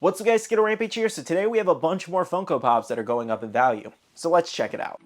What's up guys, SkittleRampage here. So today we have a bunch more Funko Pops that are going up in value. So let's check it out.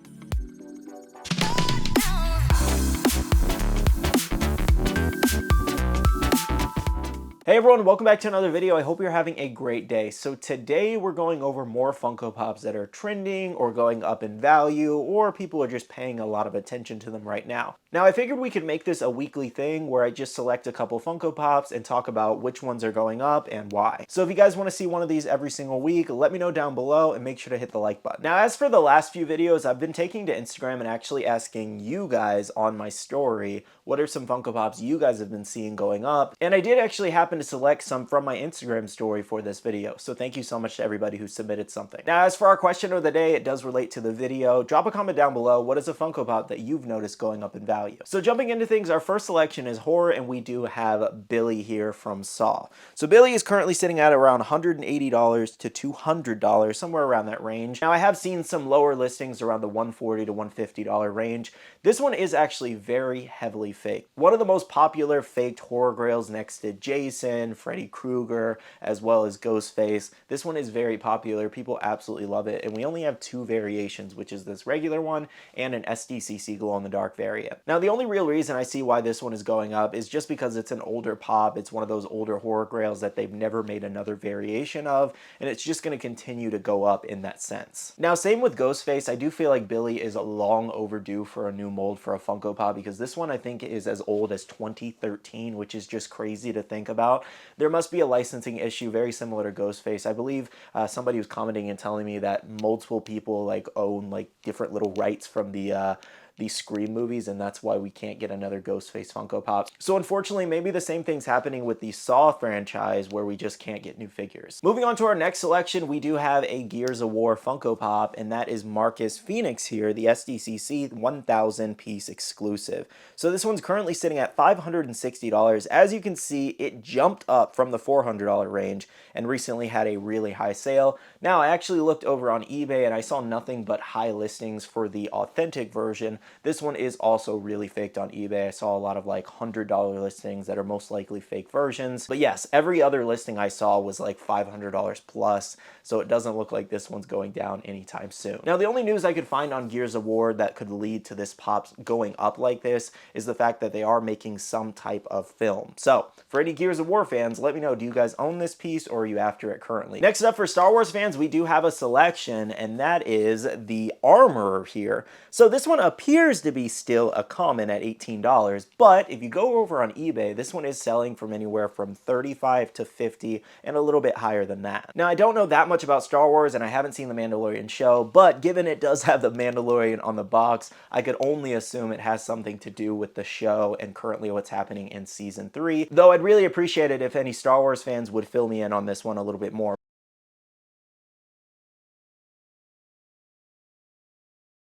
Hey everyone, welcome back to another video. I hope you're having a great day. So today we're going over more Funko Pops that are trending or going up in value, or people are just paying a lot of attention to them right now. Now I figured we could make this a weekly thing where I just select a couple Funko Pops and talk about which ones are going up and why. So if you guys want to see one of these every single week, let me know down below and make sure to hit the like button. Now as for the last few videos, I've been taking to Instagram and actually asking you guys on my story, what are some Funko Pops you guys have been seeing going up? And I did actually happen to select some from my Instagram story for this video. So thank you so much to everybody who submitted something. Now, as for our question of the day, it does relate to the video. Drop a comment down below. What is a Funko Pop that you've noticed going up in value? So jumping into things, our first selection is horror, and we do have Billy here from Saw. So Billy is currently sitting at around $180 to $200, somewhere around that range. Now, I have seen some lower listings around the $140 to $150 range. This one is actually very heavily faked. One of the most popular faked horror grails next to Jason, Freddy Krueger, as well as Ghostface. This one is very popular. People absolutely love it. And we only have two variations, which is this regular one and an SDCC glow-in-the-dark variant. Now, the only real reason I see why this one is going up is just because it's an older pop. It's one of those older horror grails that they've never made another variation of, and it's just going to continue to go up in that sense. Now, same with Ghostface. I do feel like Billy is long overdue for a new mold for a Funko Pop, because this one I think is as old as 2013, which is just crazy to think about. There must be a licensing issue very similar to Ghostface. I believe somebody was commenting and telling me that multiple people own different little rights from the these Scream movies, and that's why we can't get another Ghostface Funko Pop. So unfortunately, maybe the same thing's happening with the Saw franchise, where we just can't get new figures. Moving on to our next selection, we do have a Gears of War Funko Pop, and that is Marcus Phoenix here, the SDCC 1000 piece exclusive. So this one's currently sitting at $560. As you can see, it jumped up from the $400 range and recently had a really high sale. Now, I actually looked over on eBay and I saw nothing but high listings for the authentic version. This one is also really faked on eBay. I saw a lot of $100 listings that are most likely fake versions. But yes, every other listing I saw was $500 plus, so it doesn't look like this one's going down anytime soon. Now, the only news I could find on Gears of War that could lead to this pop going up like this is the fact that they are making some type of film. So, for any Gears of War fans, let me know, do you guys own this piece or are you after it currently? Next up, for Star Wars fans, we do have a selection, and that is the Armorer here. So this one appears to be still a common at $18, but if you go over on eBay, this one is selling from anywhere from $35 to $50 and a little bit higher than that. Now, I don't know that much about Star Wars and I haven't seen the Mandalorian show, but given it does have the Mandalorian on the box, I could only assume it has something to do with the show and currently what's happening in season 3. Though I'd really appreciate it if any Star Wars fans would fill me in on this one a little bit more.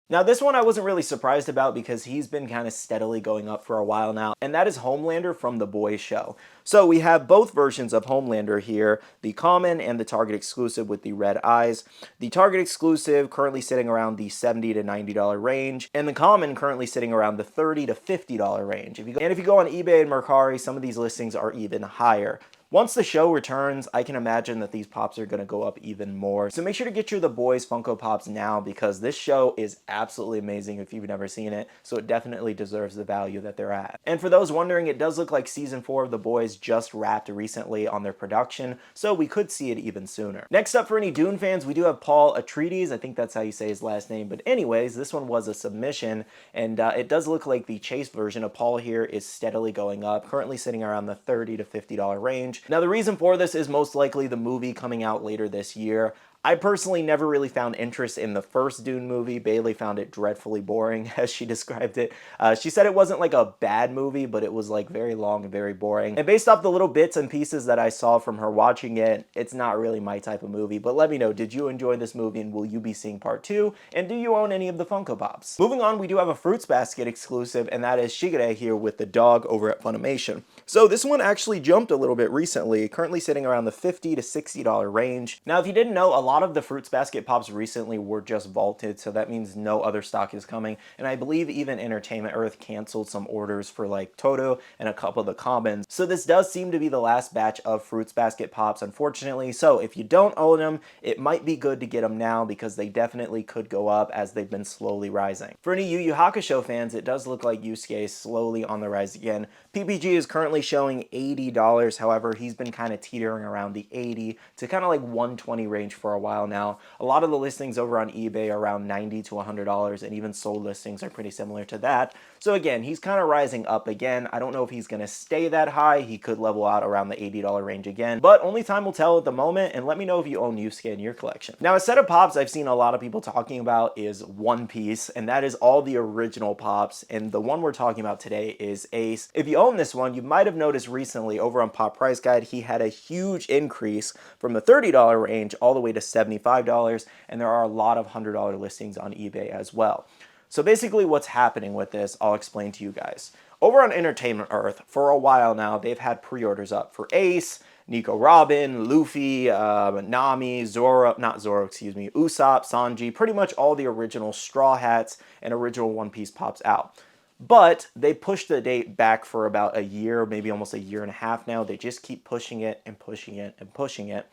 Now, this one I wasn't really surprised about because he's been kind of steadily going up for a while now, and that is Homelander from The Boys show. So we have both versions of Homelander here, the common and the Target exclusive with the red eyes. The Target exclusive currently sitting around the $70 to $90 range, and the common currently sitting around the $30 to $50 range. If you go on eBay and Mercari, some of these listings are even higher. Once the show returns, I can imagine that these pops are going to go up even more. So make sure to get your The Boys Funko Pops now, because this show is absolutely amazing if you've never seen it, so it definitely deserves the value that they're at. And for those wondering, it does look like season 4 of The Boys just wrapped recently on their production, so we could see it even sooner. Next up, for any Dune fans, we do have Paul Atreides. I think that's how you say his last name, but anyways, this one was a submission, and it does look like the chase version of Paul here is steadily going up, currently sitting around the $30 to $50 range. Now, the reason for this is most likely the movie coming out later this year. I personally never really found interest in the first Dune movie. Bailey found it dreadfully boring, as she described it. She said it wasn't a bad movie, but it was very long and very boring. And based off the little bits and pieces that I saw from her watching it, it's not really my type of movie. But let me know, did you enjoy this movie, and will you be seeing part 2? And do you own any of the Funko Pops? Moving on, we do have a Fruits Basket exclusive, and that is Shigure here with the dog over at Funimation. So this one actually jumped a little bit recently, currently sitting around the $50 to $60 range. Now, if you didn't know, a lot lot of the Fruits Basket pops recently were just vaulted, so that means no other stock is coming. And I believe even Entertainment Earth canceled some orders for like Toto and a couple of the commons. So this does seem to be the last batch of Fruits Basket pops, unfortunately. So if you don't own them, it might be good to get them now because they definitely could go up as they've been slowly rising. For any Yu Yu Hakusho fans, it does look like Yusuke is slowly on the rise again. PPG is currently showing $80. However, he's been kind of teetering around the 80 to kind of like 120 range for a while now. A lot of the listings over on eBay are around $90 to $100, and even sold listings are pretty similar to that. So again, he's kind of rising up again. I don't know if he's going to stay that high. He could level out around the $80 range again, but only time will tell at the moment. And let me know if you own Yusuke in your collection. Now, a set of pops I've seen a lot of people talking about is One Piece, and that is all the original pops. And the one we're talking about today is Ace. If you own this one, you might have noticed recently over on Pop Price Guide, he had a huge increase from the $30 range all the way to $75, and there are a lot of $100 listings on eBay as well. So basically what's happening with this, I'll explain to you guys. Over on Entertainment Earth, for a while now, they've had pre-orders up for Ace, Nico Robin, Luffy, Nami, Usopp, Sanji, pretty much all the original Straw Hats and original One Piece pops out. But they pushed the date back for about a year, maybe almost a year and a half now. They just keep pushing it and pushing it and pushing it.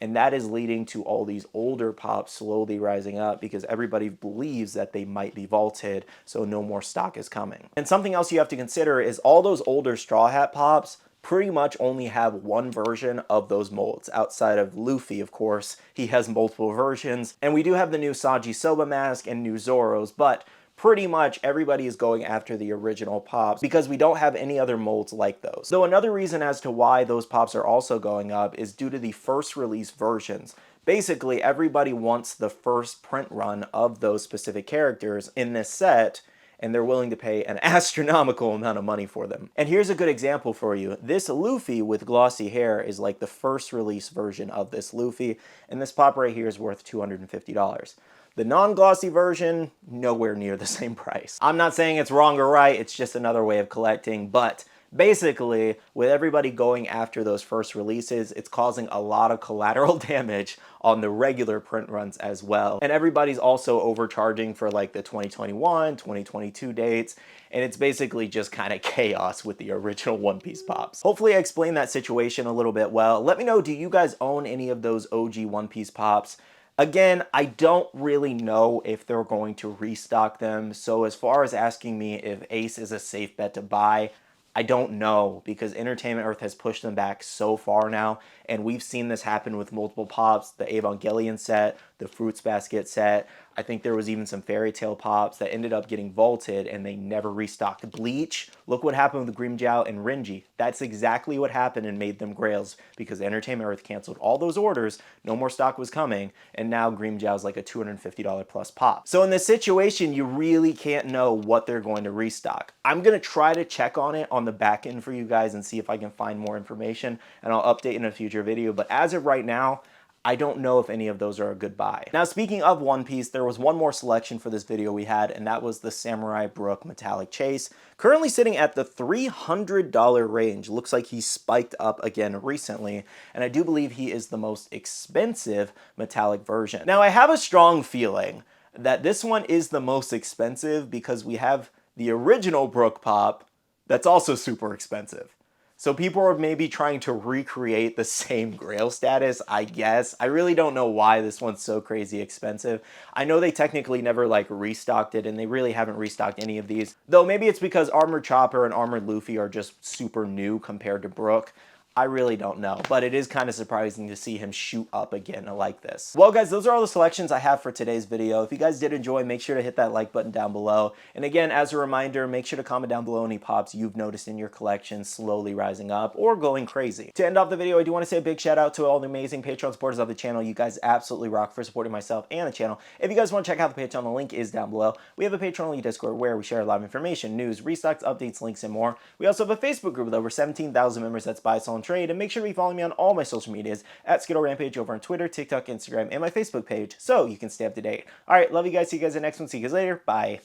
And that is leading to all these older pops slowly rising up because everybody believes that they might be vaulted, so no more stock is coming. And something else you have to consider is all those older Straw Hat pops pretty much only have one version of those molds. Outside of Luffy, of course, he has multiple versions. And we do have the new Sanji Soba mask and new Zoros, but pretty much everybody is going after the original pops because we don't have any other molds like those. Though another reason as to why those pops are also going up is due to the first release versions. Basically, everybody wants the first print run of those specific characters in this set, and they're willing to pay an astronomical amount of money for them. And here's a good example for you. This Luffy with glossy hair is like the first release version of this Luffy, and this pop right here is worth $250. The non-glossy version, nowhere near the same price. I'm not saying it's wrong or right, it's just another way of collecting, but basically, with everybody going after those first releases, it's causing a lot of collateral damage on the regular print runs as well. And everybody's also overcharging for like the 2021, 2022 dates, and it's basically just kind of chaos with the original One Piece pops. Hopefully I explained that situation a little bit well. Let me know, do you guys own any of those OG One Piece pops? Again, I don't really know if they're going to restock them, so as far as asking me if Ace is a safe bet to buy, I don't know, because Entertainment Earth has pushed them back so far now, and we've seen this happen with multiple pops, the Evangelion set, the Fruits Basket set. I think there was even some Fairy Tail pops that ended up getting vaulted and they never restocked. Bleach, look what happened with Grimmjow and Renji. That's exactly what happened and made them grails because Entertainment Earth canceled all those orders, no more stock was coming, and now Grimmjow's like a $250 plus pop. So in this situation, you really can't know what they're going to restock. I'm going to try to check on it on the back end for you guys and see if I can find more information, and I'll update in a future video, but as of right now, I don't know if any of those are a good buy. Now, speaking of One Piece, there was one more selection for this video we had, and that was the Samurai Brook Metallic Chase. Currently sitting at the $300 range. Looks like he spiked up again recently, and I do believe he is the most expensive metallic version. Now, I have a strong feeling that this one is the most expensive because we have the original Brook Pop that's also super expensive. So people are maybe trying to recreate the same grail status, I guess. I really don't know why this one's so crazy expensive. I know they technically never like restocked it, and they really haven't restocked any of these. Though maybe it's because Armored Chopper and Armored Luffy are just super new compared to Brook. I really don't know, but it is kind of surprising to see him shoot up again like this. Well, guys, those are all the selections I have for today's video. If you guys did enjoy, make sure to hit that like button down below. And again, as a reminder, make sure to comment down below any pops you've noticed in your collection slowly rising up or going crazy. To end off the video, I do want to say a big shout out to all the amazing Patreon supporters of the channel. You guys absolutely rock for supporting myself and the channel. If you guys want to check out the Patreon, the link is down below. We have a Patreon-only Discord where we share live information, news, restocks, updates, links, and more. We also have a Facebook group with over 17,000 members that's buy, sell, and trade. And make sure to be following me on all my social medias at SkittleRampage over on Twitter, TikTok, Instagram, and my Facebook page so you can stay up to date. All right, love you guys. See you guys in the next one. See you guys later. Bye.